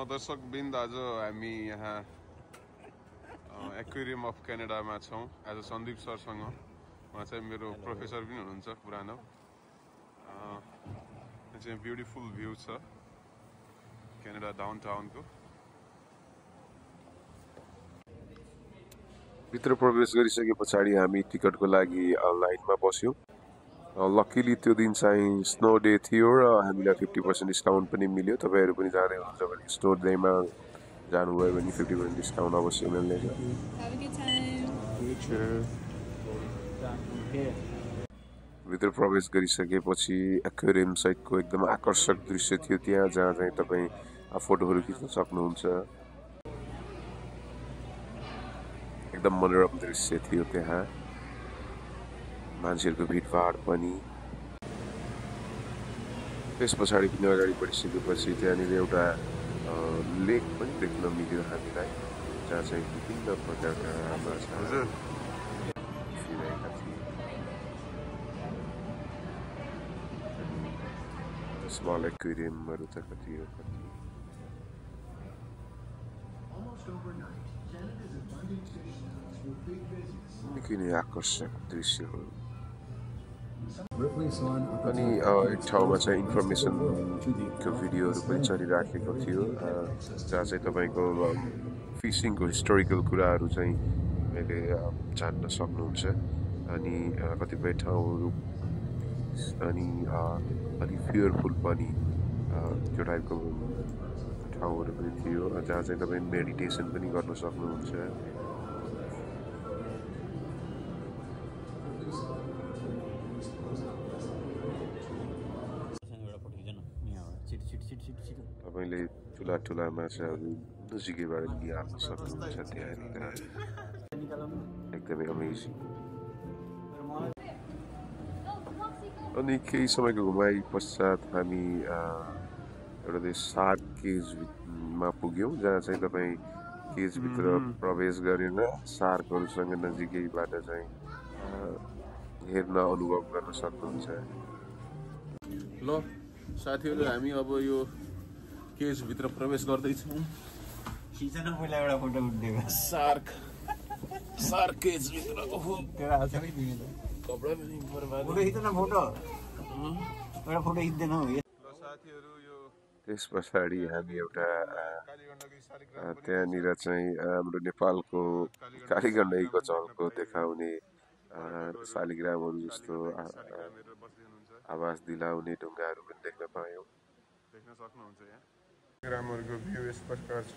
दर्शकवृन्द आज हामी यहाँ एक्वेरियम अफ क्यानाडामा छौँ आज सन्दीप सरसँग। उहाँ चाहिँ मेरो प्रोफेसर पनि हुनुहुन्छ पुरानो। यो चाहिँ ब्युटिफुल भ्यू छ क्यानाडा डाउनटाउनको। भित्र प्रवेश गरिसके पछाडि हामी टिकटको लागि लाइनमा बस्यौँ। लकिली त्यो दिन चाहिँ स्नो डे थियो र हामीलाई 50% डिस्काउन्ट पनि मिल्यो। तपाईहरु पनि जाँदै हुनुहुन्छ भने स्नो डेमा जानुभयो भने 50% डिस्काउन्ट अवश्य मिल्नेछ। भित्र प्रवेश गरिसकेपछि एक्वेरियम सहितको एकदम आकर्षक दृश्य थियो त्यहाँ, जहाँ चाहिँ तपाई फोटोहरु खिच्न सक्नुहुन्छ। एकदम मनोरम दृश्य थियो त्यहाँ, मान्छेहरुको भिडभाड पनि। त्यस पछाडि पनि अगाडि बढिसकेपछि त्यहाँनिर एउटा लेक पनि देख्न मिल्यो हामीलाई, जहाँ चाहिँ विभिन्न प्रकारका माछाहरू फिरेका थिए। स्मल एक्वेरियमहरु त कति हो कति। निकै नै आकर्षक दृश्यहरू। अनि एक ठाउँमा चाहिँ इन्फर्मेसनको भिडियोहरू पनि चलिराखेको थियो, जहाँ चाहिँ तपाईको फिसिङको हिस्टोरिकल कुराहरू चाहिँ मैले जान्न सक्नुहुन्छ। अनि कतिपय ठाउँहरू अनि अलि फियरफुल पनि त्यो टाइपको ठाउँहरू पनि थियो, जहाँ चाहिँ तपाईँ मेडिटेसन पनि गर्न सक्नुहुन्छ। तपाईले ठुला ठुला माछाहरू नजिकैबाट निहाल्न सक्नुहुन्छ त्यहाँनिर। एकदमै अमेजिङ। अनि केही समयको घुमाइ पश्चात हामी एउटा सार्क केजमा पुग्यौँ, जहाँ चाहिँ तपाईँ केजभित्र प्रवेश गरेर सार्कहरूसँग नजिकैबाट चाहिँ हेर्न अनुभव गर्न सक्नुहुन्छ। ल साथीहरु, हामी अब यो केजभित्र प्रवेश गर्दैछौँ। खिचन पहिला एउटा फोटो उठ्दियो। सार्क केजभित्रको तेरा हातमै दिने त कपडा पनि बर्बाद। फोटो खिच्न फोटो एउटा फोटो खिच्दैन हो। ल साथीहरु, यो त्यस पछाडि हामी एउटा त्यहाँनिर चाहिँ हाम्रो नेपालको कालीगण्डकीको झल्को देखाउने शालिग्रामहरू जस्तो आवाज दिलाउने ढुङ्गाहरू पनि देख्न पायौँ। देख्न सक्नुहुन्छ यहाँ शालिग्रामहरूको भ्यू यस प्रकार छ।